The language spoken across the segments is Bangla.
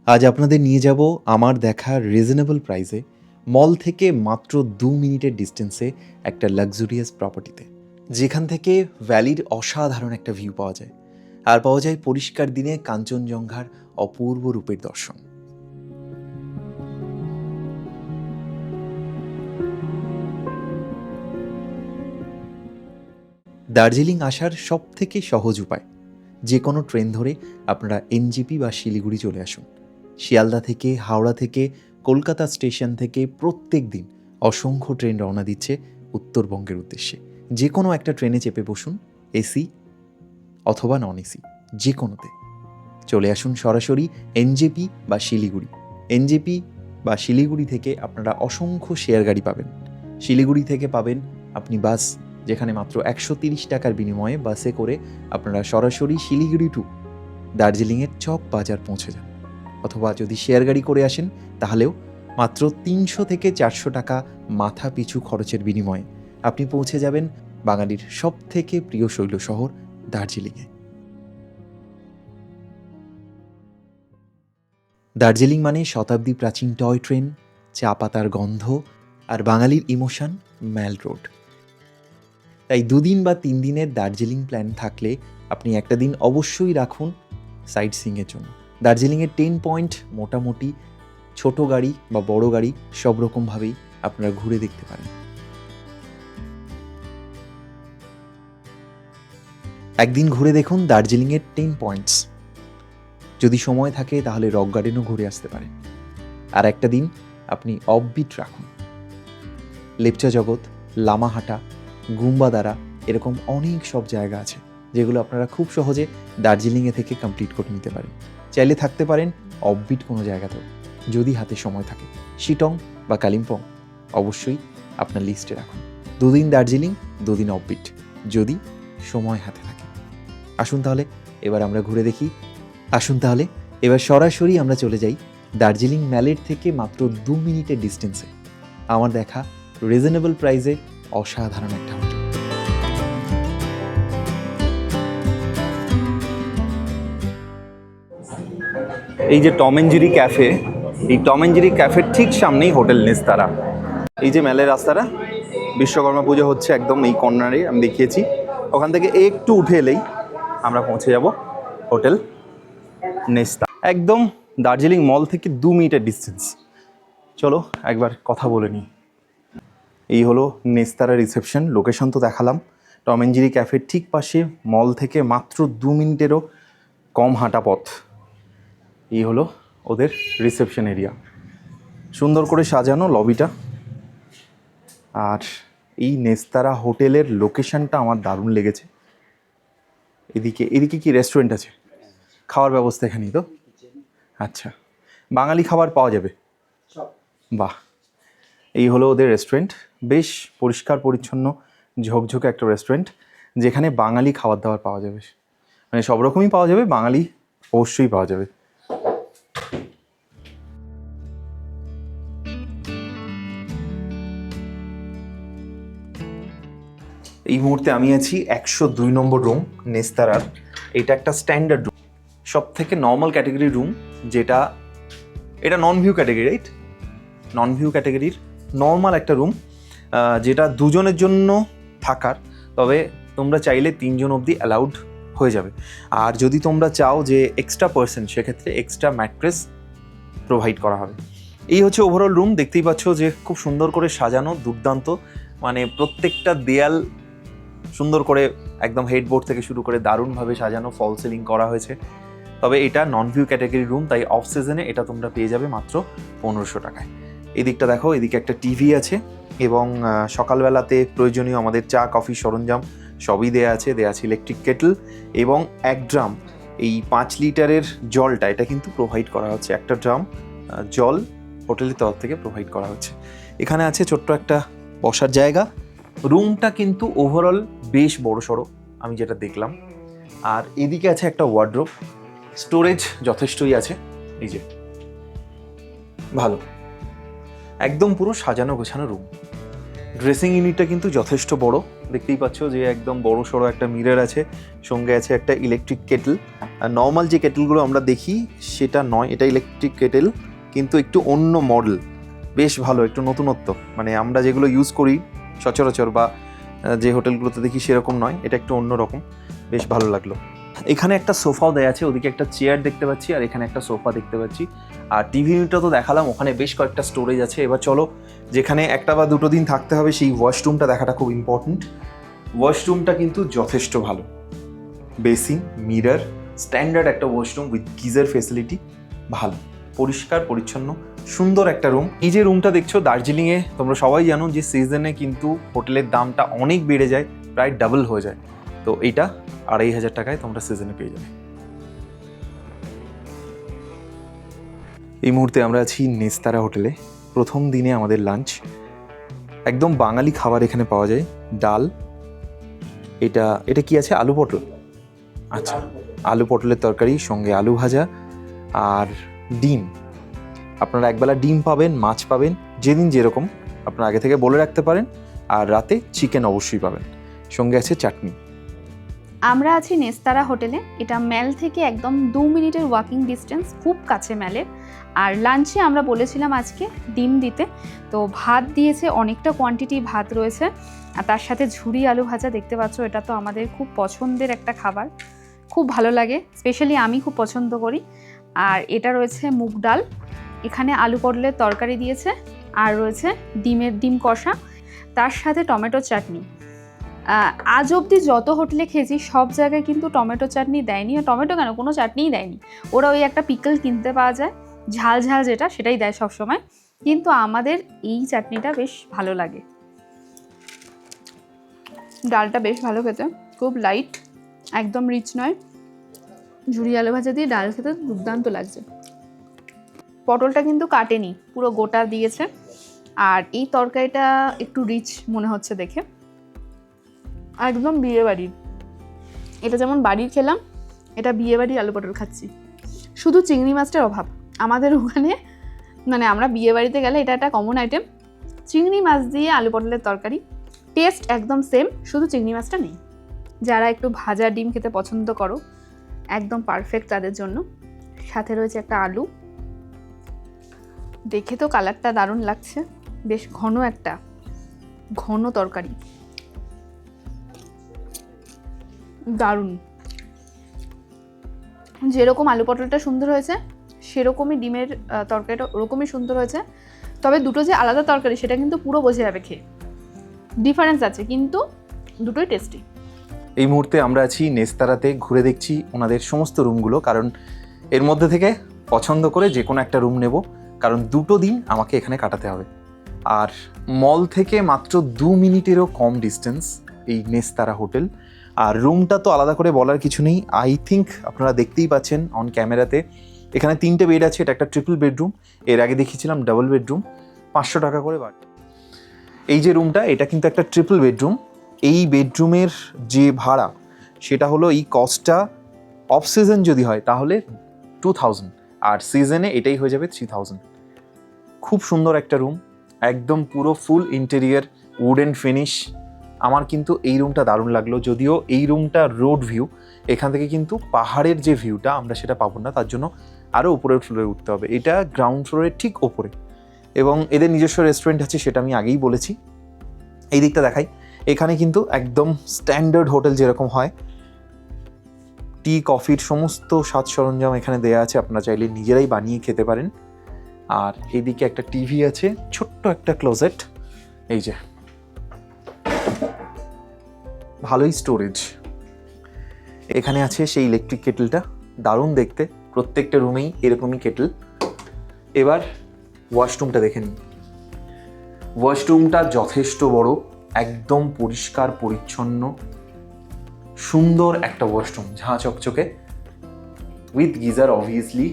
আজ আপনাদের নিয়ে যাব আমার দেখা রিজনেবল প্রাইসে মল থেকে মাত্র 2 মিনিটের ডিস্টেন্সে একটা লাক্সুরিয়াস প্রপার্টিতে, যেখান থেকে ভ্যালির অসাধারণ একটা ভিউ পাওয়া যায় আর পাওয়া যায় পরিষ্কার দিনে কাঞ্চনজঙ্ঘার অপূর্ব রূপের দর্শন। দার্জিলিং আসার সব থেকে সহজ উপায়, যে কোনো ট্রেন ধরে আপনারা এনজেপি বা শিলিগুড়ি চলে আসুন। শিয়ালদা থেকে, হাওড়া থেকে, কলকাতা স্টেশন থেকে প্রত্যেক দিন অসংখ্য ট্রেন রওনা দিচ্ছে উত্তরবঙ্গের উদ্দেশ্যে। যে কোনো একটা ট্রেনে চেপে বসুন, এসি অথবা নন এসি, যে কোনোতে চলে আসুন সরাসরি এনজেপি বা শিলিগুড়ি। এনজেপি বা শিলিগুড়ি থেকে আপনারা অসংখ্য শেয়ার গাড়ি পাবেন। শিলিগুড়ি থেকে পাবেন আপনি বাস, যেখানে মাত্র 130 টাকার বিনিময়ে বাসে করে আপনারা সরাসরি শিলিগুড়ি টু দার্জিলিংয়ের চক বাজার পৌঁছে যান। অথবা যদি শেয়ার গাড়ি করে আসেন তাহলেও মাত্র 300 থেকে 400 টাকা মাথা পিছু খরচের বিনিময়ে আপনি পৌঁছে যাবেন বাঙালির সব থেকে প্রিয় শৈল শহর দার্জিলিংয়ে। দার্জিলিং মানে শতাব্দী প্রাচীন টয় ট্রেন, চা পাতার গন্ধ আর বাঙালির ইমোশন ম্যাল রোড। তাই 2 দিন বা 3 দিনের দার্জিলিং প্ল্যান থাকলে আপনি একটা দিন অবশ্যই রাখুন সাইট সিইংয়ের জন্য। দার্জিলিংয়ের 10 পয়েন্ট মোটামুটি ছোট গাড়ি বা বড় গাড়ি সব রকমভাবেই আপনারা ঘুরে দেখতে পারেন। একদিন ঘুরে দেখুন দার্জিলিংয়ের 10 পয়েন্টস। যদি সময় থাকে তাহলে রক গার্ডেনও ঘুরে আসতে পারেন। আর একটা দিন আপনি অফবিট রাখুন। লেপচা জগৎ, লামাহাটা, গুম্বাদারা, এরকম অনেক সব জায়গা আছে যেগুলো আপনারা খুব সহজে দার্জিলিংয়ে থেকে কমপ্লিট করে নিতে পারেন। চাইলে থাকতে পারেন অফবিট কোনো জায়গাতেও, যদি হাতে সময় থাকে। শিটং বা কালিম্পং অবশ্যই আপনার লিস্টে রাখুন। 2 দিন দার্জিলিং, 2 দিন অফবিট, যদি সময় হাতে থাকে। আসুন তাহলে এবার আমরা ঘুরে দেখি। আসুন তাহলে এবার সরাসরি আমরা চলে যাই দার্জিলিং ম্যালের থেকে মাত্র 2 মিনিটের ডিস্টেন্সে আমার দেখা রিজনেবল প্রাইসে অসাধারণ একটা হোটেল। এই যে টম এন্ড জেরি ক্যাফে, এই টম এন্ড জেরি ক্যাফের ঠিক সামনেই হোটেল নেস্তারা। এই যে মেলের রাস্তাটা, বিশ্বকর্মা পুজো হচ্ছে একদম এই কর্নারে আমি দেখিয়েছি। ওখান থেকে একটু উঠে এলেই আমরা পৌঁছে যাব হোটেল নেস্তা, একদম দার্জিলিং মল থেকে 2 মিনিটের ডিস্টেন্স। চলো একবার কথা বলে নিই। এই হলো নেস্তারা রিসেপশন। লোকেশন তো দেখালাম, টম এন্ড জেরি ক্যাফের ঠিক পাশে, মল থেকে মাত্র 2 মিনিটেরও কম হাঁটা পথ। এই হলো ওদের রিসেপশন এরিয়া, সুন্দর করে সাজানো লবিটা। আর এই নেস্তারা হোটেলের লোকেশনটা আমার দারুণ লেগেছে। এদিকে কি রেস্টুরেন্ট আছে? খাওয়ার ব্যবস্থা এখানেই তো? আচ্ছা, বাঙালি খাবার পাওয়া যাবে? বাহ, এই হলো ওদের রেস্টুরেন্ট। বেশ পরিষ্কার পরিচ্ছন্ন ঝকঝকে একটা রেস্টুরেন্ট, যেখানে বাঙালি খাবার দাবার পাওয়া যাবে। মানে সব রকমই পাওয়া যাবে, বাঙালি অবশ্যই পাওয়া যাবে। এই মুহূর্তে আমি আছি 102 নম্বর রুম নেস্তারার। এটা একটা স্ট্যান্ডার্ড রুম, সব থেকে নর্মাল ক্যাটাগরি রুম, যেটা এটা non view category, right? Non view ক্যাটাগরির নর্মাল একটা রুম, যেটা 2 জনের জন্য থাকার। তবে তোমরা চাইলে 3 জন অবধি অ্যালাউড হয়ে যাবে। আর যদি তোমরা চাও যে এক্সট্রা পার্সন, সেক্ষেত্রে এক্সট্রা ম্যাট্রেস প্রোভাইড করা হবে। এই হচ্ছে ওভারঅল রুম। দেখতেই পাচ্ছ যে খুব সুন্দর করে সাজানো, দুর্দান্ত। মানে প্রত্যেকটা দেয়াল সুন্দর করে একদম হেডবোর্ড থেকে শুরু করে দারুণভাবে সাজানো, ফল সিলিং করা হয়েছে। তবে এটা নন ভিউ ক্যাটাগরি রুম, তাই অফ সিজনে এটা তোমরা পেয়ে যাবে মাত্র 1500 টাকায়। এদিকটা দেখো, এদিকে একটা টিভি আছে এবং সকালবেলাতে প্রয়োজনীয় আমাদের চা কফি সরঞ্জাম সবই দেয়া আছে ইলেকট্রিক কেটল এবং 1 ড্রাম এই 5 লিটারের জলটা, এটা কিন্তু প্রোভাইড করা হচ্ছে। একটা ড্রাম জল হোটেলের তরফ থেকে প্রোভাইড করা হচ্ছে। এখানে আছে ছোট্ট একটা বসার জায়গা। রুমটা কিন্তু ওভারঅল বেশ বড়সড় আমি যেটা দেখলাম। আর এদিকে আছে একটা ওয়ার্ড্রোব, স্টোরেজ যথেষ্টই আছে। এই যে ভালো, একদম পুরো সাজানো গোছানো রুম। ড্রেসিং ইউনিটটা কিন্তু যথেষ্ট বড়, দেখতেই পাচ্ছ যে একদম বড়সড় একটা মিরর আছে, সঙ্গে আছে একটা ইলেকট্রিক কেটল। নর্মাল যে কেটেলগুলো আমরা দেখি সেটা নয়, এটা ইলেকট্রিক কেটেল কিন্তু একটু অন্য মডেল, বেশ ভালো, একটু নতুনত্ব, মানে আমরা যেগুলো ইউজ করি সচরাচর বা যে হোটেলগুলোতে দেখি সেরকম নয়, এটা একটু অন্য রকম, বেশ ভালো লাগলো। এখানে একটা সোফাও দেয়া আছে, ওদিকে একটা চেয়ার দেখতে পাচ্ছি আর এখানে একটা সোফা দেখতে পাচ্ছি। আর টিভি ইউনিটটা তো দেখালাম, ওখানে বেশ কয়েকটা স্টোরেজ আছে। এবার চলো যেখানে একটা বা দুটো দিন থাকতে হবে সেই ওয়াশরুমটা দেখাটা খুব ইম্পর্ট্যান্ট। ওয়াশরুমটা কিন্তু যথেষ্ট ভালো, বেসিন, মিরর, স্ট্যান্ডার্ড একটা ওয়াশরুম উইথ গিজার ফেসিলিটি, ভালো, পরিষ্কার পরিচ্ছন্ন, সুন্দর একটা রুম। এই যে রুমটা দেখছো দার্জিলিংয়ে তোমরা সবাই জানো যে সিজনে কিন্তু হোটেলের দামটা অনেক বেড়ে যায়, প্রায় ডাবল হয়ে যায়। তো এইটা 2500 টাকায় তোমরা সিজনে পেয়ে যাবে। এই মুহূর্তে আমরা আছি নেস্তারা হোটেলে। প্রথম দিনে আমাদের লাঞ্চ, একদম বাঙালি খাবার এখানে পাওয়া যায়। ডাল, এটা কি আছে, আলু পটল, আচ্ছা আলু পটলের তরকারি, সঙ্গে আলু ভাজা আর ডিম। আপনারা একবেলা ডিম পাবেন, মাছ পাবেন, যেদিন যেরকম আপনারা আগে থেকে বলে রাখতে পারেন। আর রাতে চিকেন অবশ্যই পাবেন, সঙ্গে আছে চাটনি। আমরা আছি নেস্তারা হোটেলে, এটা ম্যাল থেকে একদম 2 মিনিটের ওয়াকিং ডিস্টেন্স, খুব কাছে ম্যালের। আর লাঞ্চে আমরা বলেছিলাম আজকে ডিম দিতে, তো ভাত দিয়েছে, অনেকটা কোয়ান্টিটি ভাত রয়েছে, আর তার সাথে ঝুরি আলু ভাজা দেখতে পাচ্ছ। এটা তো আমাদের খুব পছন্দের একটা খাবার, খুব ভালো লাগে, স্পেশালি আমি খুব পছন্দ করি। আর এটা রয়েছে মুগ ডাল, এখানে আলু পটলের তরকারি দিয়েছে, আর রয়েছে ডিম কষা, তার সাথে টমেটো চাটনি। আজ অবধি যত হোটেলে খেয়েছি সব জায়গায় কিন্তু টমেটো চাটনি দেয়নি, আর টমেটো কেন, কোনো চাটনিই দেয়নি। ওরা ওই একটা পিকল কিনতে পাওয়া যায়, ঝাল ঝাল যেটা, সেটাই দেয় সবসময়। কিন্তু আমাদের এই চাটনিটা বেশ ভালো লাগে। ডালটা বেশ ভালো খেতে, খুব লাইট, একদম রিচ নয়। ঝুরি আলু ভাজা দিয়ে ডাল খেতে দুর্দান্ত লাগছে। পটলটা কিন্তু কাটেনি, পুরো গোটা দিয়েছে। আর এই তরকারিটা একটু রিচ মনে হচ্ছে দেখে, একদম বিয়ে বাড়ির। এটা যেমন বাড়ির খেলাম, এটা বিয়ে বাড়ির আলু পটল খাচ্ছি। শুধু চিংড়ি মাছটার অভাব আমাদের ওখানে, মানে আমরা বিয়ে বাড়িতে গেলে এটা একটা কমন আইটেম, চিংড়ি মাছ দিয়ে আলু পটলের তরকারি। টেস্ট একদম সেম, শুধু চিংড়ি মাছটা নেই। যারা একটু ভাজা ডিম খেতে পছন্দ করো, একদম পারফেক্ট তাদের জন্য। সাথে রয়েছে একটা আলু, দেখে তো কালারটা দারুণ লাগছে, বেশ ঘন তরকারি, দারুণ। যেরকম আলু পটলটা সুন্দর হয়েছে সেরকমই ডিমের তরকারিটা ওরকমই সুন্দর হয়েছে। তবে দুটো যে আলাদা তরকারি সেটা কিন্তু পুরো বোঝা যাবে খেয়ে, ডিফারেন্স আছে, কিন্তু দুটোই টেস্টি। এই মুহূর্তে আমরা আছি নেস্তারাতে, ঘুরে দেখছি ওনাদের সমস্ত রুমগুলো, কারণ এর মধ্যে থেকে পছন্দ করে যে কোনো একটা রুম নেব, কারণ 2 দিন আমাকে এখানে কাটাতে হবে। আর মল থেকে মাত্র 2 মিনিটেরও কম ডিস্টেন্স এই নেস্তারা হোটেল। আর রুমটা তো আলাদা করে বলার কিছু নেই, আই থিঙ্ক আপনারা দেখতেই পাচ্ছেন অন ক্যামেরাতে। এখানে 3টে বেড আছে, এটা একটা ট্রিপল বেডরুম, এর আগে দেখিয়েছিলাম ডাবল বেডরুম, 500 টাকা করে বাট। এই যে রুমটা, এটা কিন্তু একটা ট্রিপল বেডরুম। এই বেডরুমের যে ভাড়া সেটা হলো, এই কস্টটা অফ সিজন যদি হয় তাহলে 2000, আর সিজনে এটাই হয়ে যাবে 3000। খুব সুন্দর একটা রুম, একদম পুরো ফুল ইন্টেরিয়ার, উডেন ফিনিশ। আমার কিন্তু এই রুমটা দারুণ লাগলো, যদিও এই রুমটা রোড ভিউ, এখান থেকে কিন্তু পাহাড়ের যে ভিউটা আমরা সেটা পাবো না, তার জন্য আরও উপরের ফ্লোরে উঠতে হবে। এটা গ্রাউন্ড ফ্লোরের ঠিক ওপরে, এবং এদের নিজস্ব রেস্টুরেন্ট আছে, সেটা আমি আগেই বলেছি। এই দিকটা দেখাই, এখানে কিন্তু একদম স্ট্যান্ডার্ড হোটেল যেরকম হয়, টি কফির সমস্ত সাজ সরঞ্জাম এখানে দেয়া আছে, আপনারা চাইলে নিজেরাই বানিয়ে খেতে পারেন। আর এইদিকে একটা টিভি আছে, ছোট্ট একটা ক্লোজেট, এই যে ভালোই স্টোরেজ। এখানে আছে সেই ইলেকট্রিক কেটেলটা, দারুণ দেখতে, প্রত্যেকটা রুমেই এরকমই কেটেল। এবার ওয়াশরুমটা দেখে নিন। ওয়াশরুমটা যথেষ্ট বড়, একদম পরিষ্কার পরিচ্ছন্ন, সুন্দর একটা ওয়াশরুম, ঝাঁ চকচকে, উইথ গিজার অবভিয়াসলি,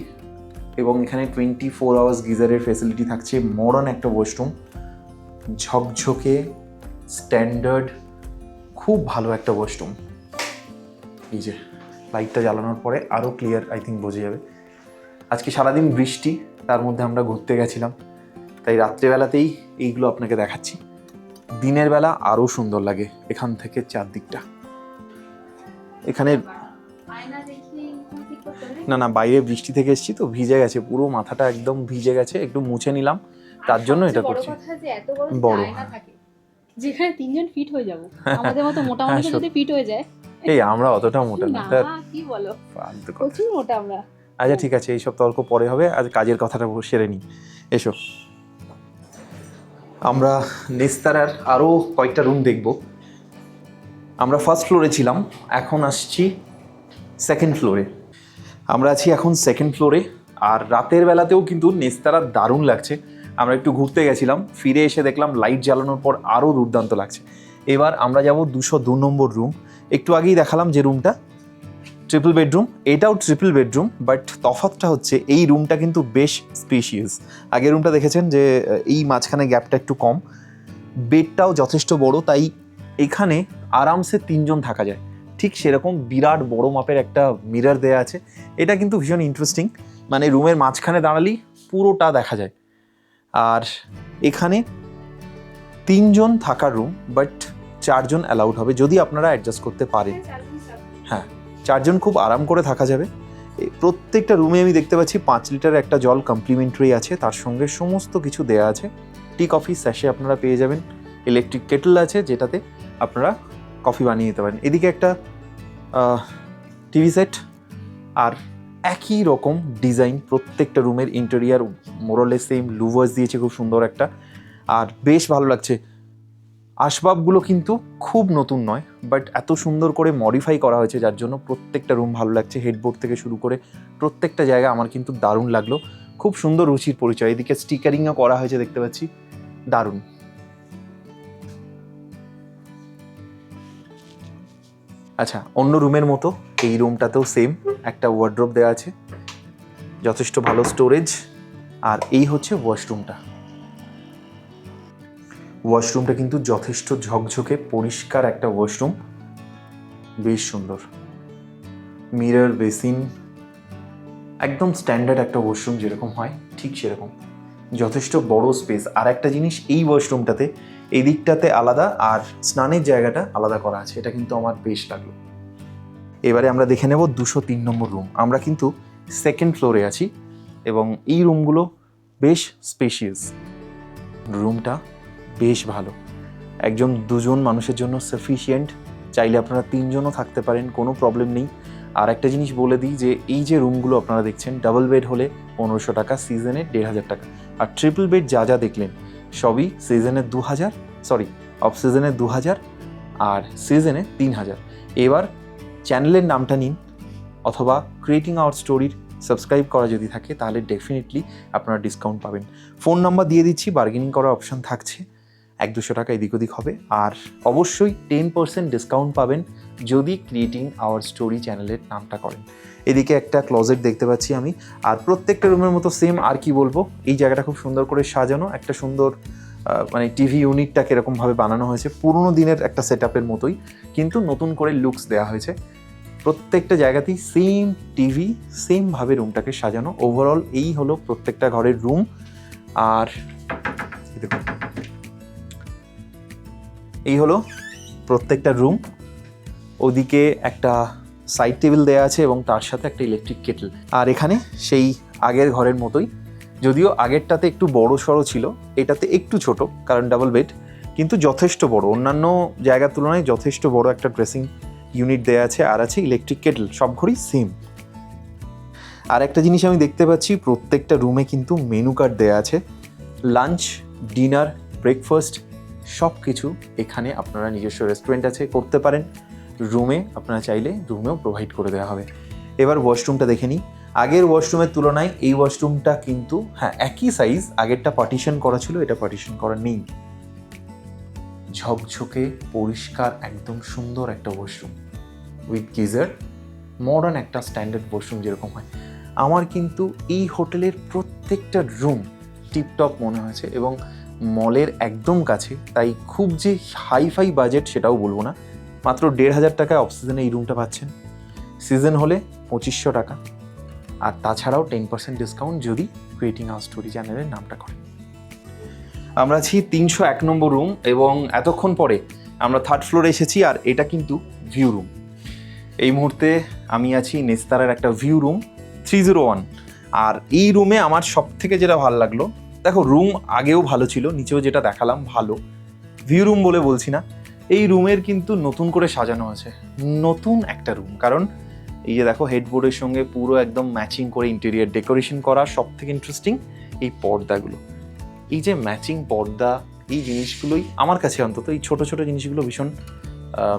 এবং এখানে 24 আওয়ার্স গিজারের ফেসিলিটি থাকছে। মডার্ন একটা ওয়াশরুম, ঝকঝকে, স্ট্যান্ডার্ড, খুব ভালো একটা ওয়াশরুম। এই যে লাইটটা জ্বালানোর পরে আরও ক্লিয়ার আই থিঙ্ক বোঝা যাবে। আজকে সারাদিন বৃষ্টি, তার মধ্যে আমরা ঘুরতে গেছিলাম, তাই রাত্রেবেলাতেই এইগুলো আপনাকে দেখাচ্ছি। দিনের বেলা আরও সুন্দর লাগে এখান থেকে চারদিকটা। এখানে আয়না দেখে না বাইরে বৃষ্টি থেকে এসেছি তো ভিজে গেছে, পুরো মাথাটা একদম ভিজে গেছে, একটু মুছে নিলাম, তার জন্য এটা করছি। বড় যেখানে 3 জন ফিট হয়ে যাব, আমাদের মতো মোটা মানুষ যদি ফিট হয়ে যায়। এই আমরা অতটা মোটা না, কি বলো, ফালতু কথা। প্রচুর মোটা আমরা। আচ্ছা ঠিক আছে, এইসব তর্ক পরে হবে, আজ কাজের কথাটা সেরে নিই। এসো, আমরা নেস্তারার আরও কয়েকটা রুম দেখব। আমরা ফার্স্ট ফ্লোরে ছিলাম, এখন আসছি সেকেন্ড ফ্লোরে। আমরা আছি এখন সেকেন্ড ফ্লোরে, আর রাতের বেলাতেও কিন্তু নেস্তারা দারুণ লাগছে। আমরা একটু ঘুরতে গেছিলাম, ফিরে এসে দেখলাম লাইট জ্বালানোর পর আরও দুর্দান্ত লাগছে। এবার আমরা যাব 202 নম্বর রুম। একটু আগেই দেখালাম যে রুমটা ট্রিপল বেডরুম, এটাও ট্রিপল বেডরুম, বাট তফাৎটা হচ্ছে এই রুমটা কিন্তু বেশ স্পেশিয়াস। আগের রুমটা দেখেছেন যে এই মাঝখানে গ্যাপটা একটু কম, বেডটাও যথেষ্ট বড়, তাই এখানে আরামসে 3 জন থাকা যায়। ঠিক সেরকম বিরাট বড় মাপের একটা মিরর দেয়া আছে, এটা কিন্তু ভীষণ ইন্টারেস্টিং, মানে রুমের মাঝখানে দাঁড়ালেই পুরোটা দেখা যায়। আর এখানে 3 জন থাকার রুম, বাট 4 জন অ্যালাউড হবে যদি আপনারা অ্যাডজাস্ট করতে পারেন। হ্যাঁ, 4 জন খুব আরাম করে থাকা যাবে। প্রত্যেকটা রুমে আমি দেখতে পাচ্ছি 5 লিটার একটা জল কমপ্লিমেন্টারি আছে, তার সঙ্গে সমস্ত কিছু দেয়া আছে। টি কফি স্যাশে আপনারা পেয়ে যাবেন, ইলেকট্রিক কেটল আছে যেটাতে আপনারা কফি বানিয়ে নিতে পারেন। এদিকে একটা টিভি সেট, আর একই রকম ডিজাইন প্রত্যেকটা রুমের ইন্টেরিয়ার মোরলে সেম, লুভার্স দিয়েছে খুব সুন্দর একটা, আর বেশ ভালো লাগছে। আসবাবগুলো কিন্তু খুব নতুন নয়, বাট এত সুন্দর করে মডিফাই করা হয়েছে যার জন্য প্রত্যেকটা রুম ভালো লাগছে। হেডবোর্ড থেকে শুরু করে প্রত্যেকটা জায়গা আমার কিন্তু দারুণ লাগলো, খুব সুন্দর রুচির পরিচয়। এদিকে স্টিকারিংও করা হয়েছে দেখতে পাচ্ছি, দারুণ। আচ্ছা, অন্য রুমের মতো এই রুমটাতেও সেম একটা ওয়ার্ড্রোব দেওয়া আছে, যথেষ্ট ভালো স্টোরেজ। আর এই হচ্ছে ওয়াশরুমটা। ওয়াশরুমটা কিন্তু যথেষ্ট ঝকঝকে পরিষ্কার একটা ওয়াশরুম, বেশ সুন্দর। মিরর, বেসিন, একদম স্ট্যান্ডার্ড একটা ওয়াশরুম যেরকম হয় ঠিক সেরকম, যথেষ্ট বড় স্পেস। আর একটা জিনিস, এই ওয়াশরুমটাতে এই দিকটাতে আলাদা আর স্নানের জায়গাটা আলাদা করা আছে, এটা কিন্তু আমার বেশ লাগলো। এবারে আমরা দেখে নেব 203 নম্বর রুম। আমরা কিন্তু সেকেন্ড ফ্লোরে আছি এবং এই রুমগুলো বেশ স্পেশিয়াস। রুমটা বেশ ভালো, একজন 2জন মানুষের জন্য সাফিসিয়েন্ট, চাইলে আপনারা 3 জনও থাকতে পারেন, কোনো প্রবলেম নেই। আর একটা জিনিস বলে দিই যে এই যে রুমগুলো আপনারা দেখছেন, ডাবল বেড হলে 1500 টাকা, সিজনে 1500 টাকা। আর ট্রিপল বেড যা যা দেখলেন সবই সিজনে 2000, অফ সিজনে 2000 আর সিজনে 3000। এবার চ্যানেলের নামটা নিন, অথবা ক্রিয়েটিং আওয়ার স্টোরির সাবস্ক্রাইব করা যদি থাকে তাহলে ডেফিনেটলি আপনারা ডিসকাউন্ট পাবেন। ফোন নাম্বার দিয়ে দিচ্ছি, বার্গেনিং করার অপশান থাকছে, 100-200 টাকা এদিক ওদিক হবে। আর অবশ্যই 10% ডিসকাউন্ট পাবেন যদি ক্রিয়েটিং আওয়ার স্টোরি চ্যানেলের নামটা করেন। এদিকে একটা ক্লোজেট দেখতে পাচ্ছি আমি, আর প্রত্যেকটা রুমের মতো সেম। আর কি বলবো, এই জায়গাটা খুব সুন্দর করে সাজানো, একটা সুন্দর মানে টিভি ইউনিটটা কীরকমভাবে বানানো হয়েছে, পুরোনো দিনের একটা সেট আপের মতোই, কিন্তু নতুন করে লুকস দেওয়া হয়েছে। প্রত্যেকটা জায়গাতেই সেম টিভি, সেমভাবে রুমটাকে সাজানো। ওভারঅল এই হলো প্রত্যেকটা ঘরের রুম। আর দেখুন, এই হলো প্রত্যেকটা রুম। ওদিকে একটা সাইড টেবিল দেওয়া আছে এবং তার সাথে একটা ইলেকট্রিক কেটল। আর এখানে সেই আগের ঘরের মতোই, যদিও আগেরটাতে একটু বড় সড়ো ছিল, এটাতে একটু ছোট কারণ ডাবল বেড, কিন্তু যথেষ্ট বড়, অন্যান্য জায়গার তুলনায় যথেষ্ট বড় একটা ড্রেসিং ইউনিট দেওয়া আছে। আর আছে ইলেকট্রিক কেটল, সব ঘরই সেম। আর একটা জিনিস আমি দেখতে পাচ্ছি, প্রত্যেকটা রুমে কিন্তু মেনু কার্ড দেওয়া আছে। লাঞ্চ, ডিনার, ব্রেকফাস্ট সব কিছু এখানে আপনারা নিজস্ব রেস্টুরেন্ট আছে করতে পারেন, রুমে আপনারা চাইলে রুমেও প্রোভাইড করে দেওয়া হবে। এবার ওয়াশরুমটা দেখে নিই। আগের ওয়াশরুমের তুলনায় এই ওয়াশরুমটা কিন্তু হ্যাঁ একই সাইজ, আগেরটা পার্টিশন করা ছিল, এটা পার্টিশন করা নেই। ঝকঝকে পরিষ্কার একদম সুন্দর একটা ওয়াশরুম উইথ গিজার, মডার্ন একটা স্ট্যান্ডার্ড ওয়াশরুম যেরকম হয়। আমার কিন্তু এই হোটেলের প্রত্যেকটা রুম টিপটপ মনে হয়েছে এবং মলের একদম কাছে, তাই খুব যে হাইফাই বাজেট সেটাও বলবো না। মাত্র 1500 টাকায় অফ সিজনে এই রুমটা পাচ্ছেন, সিজন হলে 2500 টাকা। আর তাছাড়াও 10% ডিসকাউন্ট যদি ক্রিয়েটিং আওয়ার স্টোরি চ্যানেলের নামটা করেন। আমরা আছি 301 নম্বর রুম এবং এতক্ষণ পরে আমরা থার্ড ফ্লোরে এসেছি। আর এটা কিন্তু ভিউ রুম। এই মুহূর্তে আমি আছি নেস্তারার একটা ভিউ রুম, 301। আর এই রুমে আমার সব থেকে যেটা ভালো লাগলো, দেখো রুম আগেও ভালো ছিল, নিচেও যেটা দেখালাম ভালো, ভিউ রুম বলে বলছি না, এই রুমের কিন্তু নতুন করে সাজানো আছে, নতুন একটা রুম। কারণ এই যে দেখো হেডবোর্ডের সঙ্গে পুরো একদম ম্যাচিং করে ইন্টেরিয়ার ডেকোরেশন করা। সব থেকে ইন্টারেস্টিং এই পর্দাগুলো, এই যে ম্যাচিং পর্দা, এই জিনিসগুলোই আমার কাছে অন্তত, এই ছোট ছোট জিনিসগুলো ভীষণ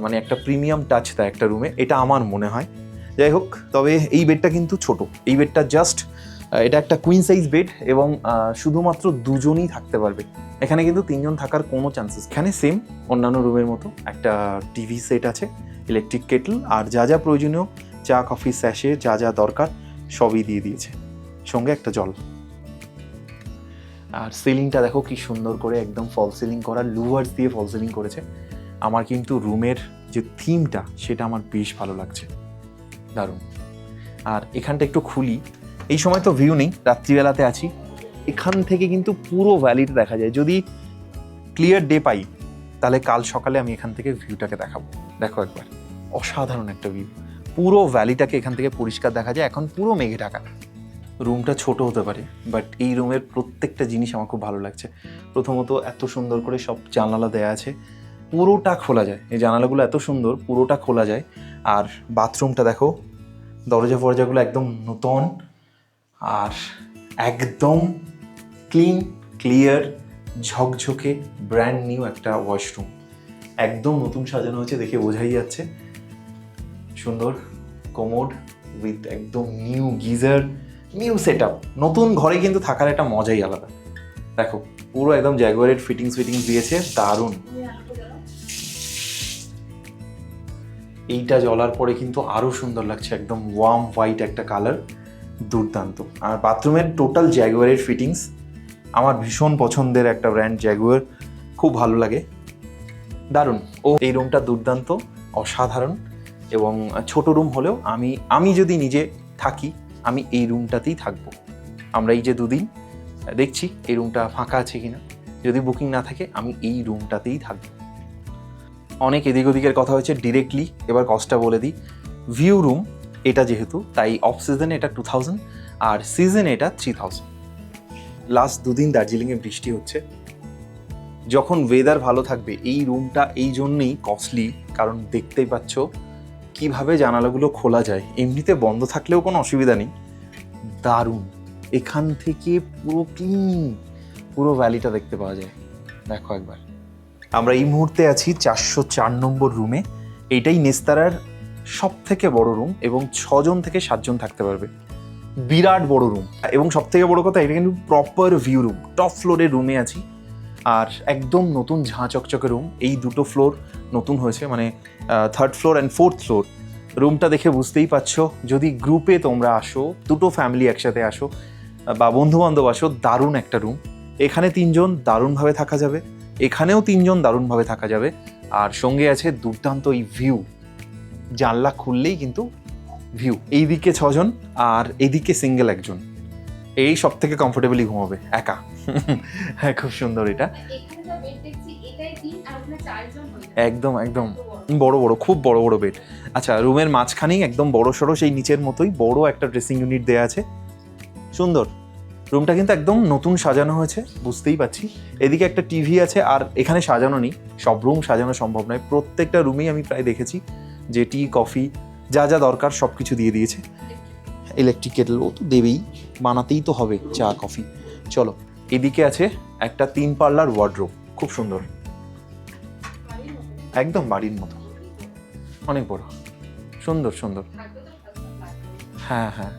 মানে একটা প্রিমিয়াম টাচ দেয় একটা রুমে, এটা আমার মনে হয়। যাই হোক, তবে এই বেডটা কিন্তু ছোট, এই বেডটা জাস্ট এটা একটা কুইন সাইজ বেড এবং শুধুমাত্র দুজনই থাকতে পারবে। এখানে কিন্তু তিনজন থাকার কোনো চান্সেস। এখানে সেম অন্যান্য রুমের মতো একটা টিভি সেট আছে, ইলেকট্রিক কেটল, আর যা যা প্রয়োজনীয় চা কফি স্যাশে যা যা দরকার সবই দিয়ে দিয়েছে, সঙ্গে একটা জল। আর সিলিংটা দেখো কি সুন্দর করে একদম ফল সিলিং করা, লুভার্স দিয়ে ফল সিলিং করেছে। আমার কিন্তু রুমের যে থিমটা সেটা আমার বেশ ভালো লাগছে, দারুণ। আর এখানটা একটু খুলি, এই সময় তো ভিউ নেই, রাত্রিবেলাতে আছি, এখান থেকে কিন্তু পুরো ভ্যালিটা দেখা যায়। যদি ক্লিয়ার ডে পাই তাহলে কাল সকালে আমি এখান থেকে ভিউটাকে দেখাবো। দেখো একবার, অসাধারণ একটা ভিউ, পুরো ভ্যালিটাকে এখান থেকে পরিষ্কার দেখা যায়। এখন পুরো মেঘে ঢাকা। রুমটা ছোট হতে পারে, বাট এই রুমের প্রত্যেকটা জিনিস আমার খুব ভালো লাগছে। প্রথমত এত সুন্দর করে সব জানালা দেয়া আছে, পুরোটা খোলা যায়, এই জানালাগুলো এত সুন্দর, পুরোটা খোলা যায়। আর বাথরুমটা দেখো, দরজা ফরজাগুলো একদম নতুন আর একদম ক্লিন ক্লিয়ার ঝকঝকে ব্র্যান্ড নিউ একটা ওয়াশরুম, একদম নতুন সাজানো হয়েছে, দেখে বোঝাই যাচ্ছে। সুন্দর কোমোড উইথ একদম new geyser, new set up. নতুন ঘরে কিন্তু থাকার একটা মজাই আলাদা। দেখো পুরো একদম জ্যাগুয়ারের ফিটিংস দিয়েছে, দারুণ। এইটা জ্বলার পরে কিন্তু আরো সুন্দর লাগছে, একদম ওয়ার্ম হোয়াইট একটা কালার, দুর্দান্ত। আর বাথরুমের টোটাল জ্যাগুয়ারের ফিটিংস আমার ভীষণ পছন্দের একটা ব্র্যান্ড, জ্যাগুয়ার, খুব ভালো লাগে, দারুণ। ও এই রুমটা দুর্দান্ত, অসাধারণ। এবং ছোট রুম হলেও আমি যদি নিজে থাকি আমি এই রুমটাতেই থাকবো। আমরা এই যে দুদিন দেখছি এই রুমটা ফাঁকা আছে কিনা, যদি বুকিং না থাকে আমি এই রুমটাতেই থাকবো। অনেক এদিক ওদিকের কথা হয়েছে, ডিরেক্টলি এবার কস্টটা বলে দিই। ভিউ রুম এটা যেহেতু, তাই অফ সিজনে এটা 2000 আর সিজনে এটা 3000। লাস্ট দুদিন দার্জিলিংয়ে বৃষ্টি হচ্ছে, যখন ওয়েদার ভালো থাকবে এই রুমটা এই জন্যেই কস্টলি, কারণ দেখতেই পাচ্ছ কিভাবে জানালাগুলো খোলা যায়, এমনিতে বন্ধ থাকলেও কোনো অসুবিধা নেই, দারুণ। এখান থেকে পুরো ক্লিন, পুরো ভ্যালিটা দেখতে পাওয়া যায়। দেখো একবার, আমরা এই মুহূর্তে আছি 404 নম্বর রুমে। এইটাই নেস্তারার সব থেকে বড় রুম এবং 6 জন থেকে 7 জন থাকতে পারবে, বিরাট বড় রুম। এবং সব থেকে বড় কথা, এটা কিন্তু প্রপার ভিউ রুম, টপ ফ্লোরের রুমে আছি। আর একদম নতুন ঝাঁ চকচকে রুম, এই দুটো ফ্লোর নতুন হয়েছে, মানে 3rd floor and 4th floor. রুমটা দেখে বুঝতেই পারছো, যদি গ্রুপে তোমরা আসো, দুটো ফ্যামিলি একসাথে আসো বা বন্ধুবান্ধব আসো, দারুণ একটা রুম। এখানে 3 জন দারুণভাবে থাকা যাবে, এখানেও 3 জন দারুণভাবে থাকা যাবে। আর সঙ্গে আছে দুর্দান্ত এই ভিউ, জানলা খুললেই কিন্তু ভিউ। এইদিকে 6 জন আর এদিকে সিঙ্গেল একজন, এই সব থেকে কমফোর্টেবলি ঘুমাবে একা। হ্যাঁ, খুব সুন্দর এটা, একদম একদম বড় বড়, খুব বড় বড় বেড। আচ্ছা, রুমের মাঝখানেই একদম বড় সড়ো সেই নিচের মতোই বড় একটা ড্রেসিং ইউনিট দেওয়া আছে, সুন্দর। রুমটা কিন্তু একদম নতুন সাজানো হয়েছে, বুঝতেই পারছি। এদিকে একটা টিভি আছে, আর এখানে সাজানো নেই, সব রুম সাজানো সম্ভব নয়। প্রত্যেকটা রুমেই আমি প্রায় দেখেছি যে টি কফি যা যা দরকার সব কিছু দিয়ে দিয়েছে। ইলেকট্রিক কেটল ও তো দেবেই, বানাতেই তো হবে চা কফি। চলো, এদিকে আছে একটা 3 পাল্লার ওয়ার্ডরোব, খুব সুন্দর, একদম বাড়ির মতো, অনেক বড়, সুন্দর সুন্দর। হ্যাঁ হ্যাঁ,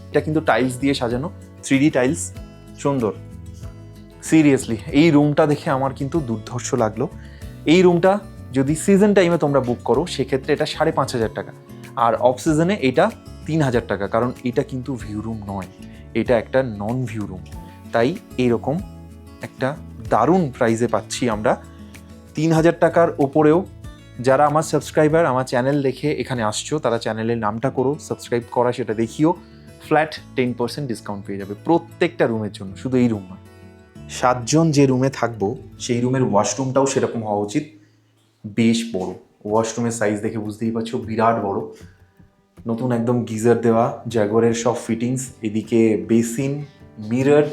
এটা কিন্তু টাইলস দিয়ে সাজানো, 3D টাইলস, সুন্দর। সিরিয়াসলি এই রুমটা দেখে আমার কিন্তু দুর্ধর্ষ লাগলো। এই রুমটা যদি সিজন টাইমে তোমরা বুক করো সেক্ষেত্রে এটা 5,500 টাকা, আর অফ সিজনে এটা 3,000 টাকা, কারণ এটা কিন্তু ভিউ রুম নয়, এটা একটা নন ভিউ রুম। তাই এইরকম একটা দারুণ প্রাইসে পাচ্ছি আমরা। 3,000 টাকার ওপরেও যারা আমার সাবস্ক্রাইবার, আমার চ্যানেল দেখে এখানে আসছো, তারা চ্যানেলের নামটা করো, সাবস্ক্রাইব করা সেটা দেখিও, ফ্ল্যাট 10% ডিসকাউন্ট পেয়ে যাবে প্রত্যেকটা রুমের জন্য, শুধু এই রুম নয়। 7 জন যে রুমে থাকবো সেই রুমের ওয়াশরুমটাও সেরকম হওয়া উচিত, বেশ বড়। ওয়াশরুমের সাইজ দেখে বুঝতেই পারছো, বিরাট বড়, নতুন একদম গিজার দেওয়া, জাগুয়ারের সব ফিটিংস, এদিকে বেসিন, মিরর,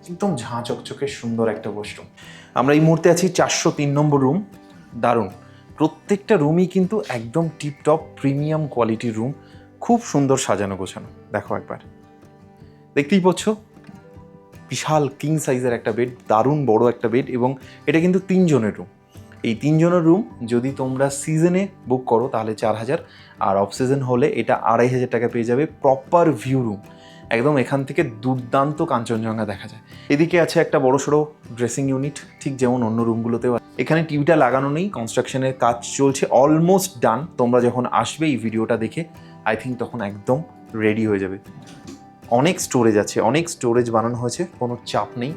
একদম ঝাঁ চকচকে সুন্দর একটা ওয়াশরুম। আমরা এই মুহূর্তে আছি 403 নম্বর রুম। দারুণ, প্রত্যেকটা রুমই কিন্তু একদম টিপটপ প্রিমিয়াম কোয়ালিটির রুম, খুব সুন্দর সাজানো গোছানো। দেখো একবার, দেখতেই পাচ্ছ বিশাল কিং সাইজের একটা বেড, দারুণ বড় একটা বেড, এবং এটা কিন্তু 3 জনের রুম। এই 3 জনের রুম যদি তোমরা সিজনে বুক করো তাহলে 4000, আর অফ সিজন হলে এটা 2500 টাকা পেয়ে যাবে। প্রপার ভিউ রুম, একদম এখান থেকে দুর্দান্ত কাঞ্চনজঙ্ঘা দেখা যায়। এদিকে আছে একটা বড়সড় ড্রেসিং ইউনিট, ঠিক যেমন অন্য রুমগুলোতেও। এখানে টিভিটা লাগানো নেই, কনস্ট্রাকশনের কাজ চলছে, অলমোস্ট ডান। তোমরা যখন আসবে এই ভিডিওটা দেখে আই থিঙ্ক তখন একদম রেডি হয়ে যাবে। অনেক স্টোরেজ আছে, অনেক স্টোরেজ বানানো হয়েছে, কোনো চাপ নেই।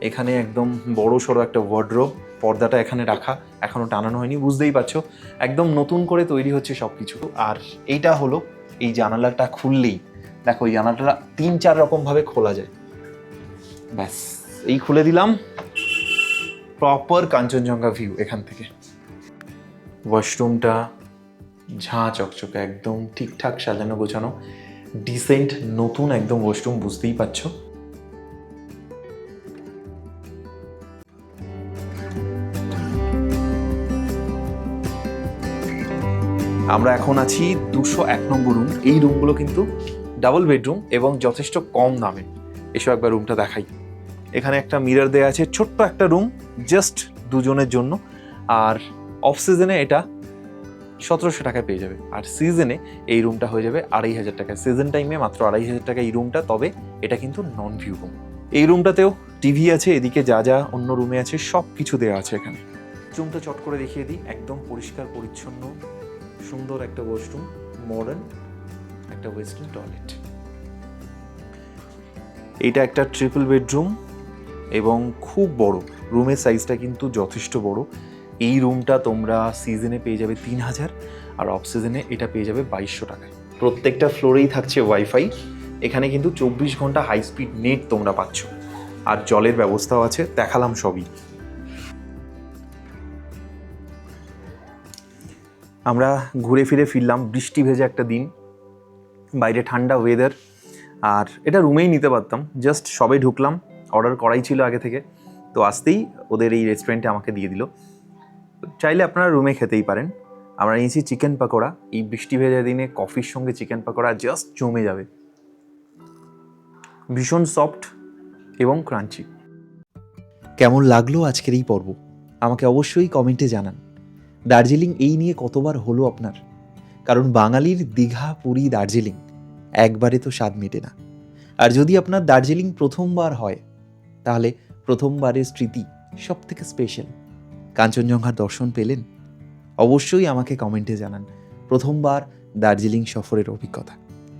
এখানে একদম বড় সড়ো একটা ওয়ার্ড্রোব, পর্দাটা এখানে রাখা, এখনও টানানো হয়নি, বুঝতেই পারছো একদম নতুন করে তৈরি হচ্ছে সব কিছু। আর এইটা হলো, এই জানালাটা খুললেই দেখো, এই জানালাটা 3-4 রকমভাবে খোলা যায়। ব্যাস, এই খুলে দিলাম, প্রপার কাঞ্চনজঙ্ঘা ভিউ এখান থেকে। ওয়াশরুমটা ঝাঁ চকচকে, একদম ঠিকঠাক সাজানো গোছানো, ডিসেন্ট নতুন একদম ওয়াশরুম, বুঝতেই পারছো। আমরা এখন আছি 201 নম্বর রুম। এই রুমগুলো কিন্তু ডাবল বেডরুম এবং যথেষ্ট কম দামে। এসব একবার রুমটা দেখাই। এখানে একটা মিরর দেওয়া আছে, ছোট্ট একটা রুম, জাস্ট 2 জনের জন্য। আর অফ সিজনে এটা 1700 টাকায় পেয়ে যাবে, আর সিজনে এই রুমটা হয়ে যাবে 2500 টাকায়। সিজন টাইমে মাত্র 2500 টাকা এই রুমটা, তবে এটা কিন্তু নন ভিউ রুম। এই রুমটাতেও টিভি আছে, এদিকে যা যা অন্য রুমে আছে সব কিছু দেওয়া আছে এখানে। রুমটা চট করে দেখিয়ে দিই, একদম পরিষ্কার পরিচ্ছন্ন, সুন্দর একটা ওয়াশরুম, মডার্ন একটা ওয়েস্টার্ন টয়লেট। এইটা একটা ট্রিপল বেডরুম এবং খুব বড়, রুমের সাইজটা কিন্তু যথেষ্ট বড়। এই রুমটা তোমরা সিজনে পেয়ে যাবে 3000, আর অফ সিজনে এটা পেয়ে যাবে 2200 টাকায়। প্রত্যেকটা ফ্লোরেই থাকছে ওয়াইফাই, এখানে কিন্তু 24 ঘন্টা হাই স্পিড নেট তোমরা পাচ্ছ, আর জলের ব্যবস্থাও আছে, দেখালাম সবই। আমরা ঘুরে ফিরে ফিরলাম, বৃষ্টি ভেজে একটা দিন, বাইরে ঠান্ডা ওয়েদার, আর এটা রুমেই নিতে পারতাম, জাস্ট সবে ঢুকলাম, অর্ডার করাই ছিল আগে থেকে, তো আসতেই ওদের এই রেস্টুরেন্টে আমাকে দিয়ে দিল। চাইলে আপনারা রুমে খেতেই পারেন। আমরা নিয়েছি চিকেন পাকোড়া, এই বৃষ্টি ভেজা দিনে কফির সঙ্গে চিকেন পাকোড়া জাস্ট জমে যাবে, ভীষণ সফট এবং ক্রাঞ্চি। কেমন লাগলো আজকের এই পর্ব আমাকে অবশ্যই কমেন্টে জানান। দার্জিলিং এই নিয়ে কতবার হলো আপনার? কারণ বাঙালির দীঘা, পুরী, দার্জিলিং একবারে তো স্বাদ মেটে না। আর যদি আপনার দার্জিলিং প্রথমবার হয় তাহলে প্রথমবারের স্মৃতি সব থেকে স্পেশাল। কাঞ্চনজঙ্ঘার দর্শন পেলেন? অবশ্যই আমাকে কমেন্টে জানান প্রথমবার দার্জিলিং সফরের অভিজ্ঞতা।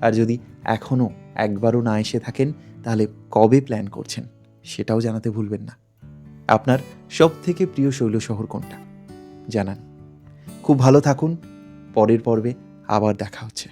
আর যদি এখনও একবারও না এসে থাকেন তাহলে কবে প্ল্যান করছেন সেটাও জানাতে ভুলবেন না। আপনার সব থেকে প্রিয় শৈল শহর কোনটা জানান। খুব ভালো থাকুন, পরের পর্বে আবার দেখা হচ্ছে।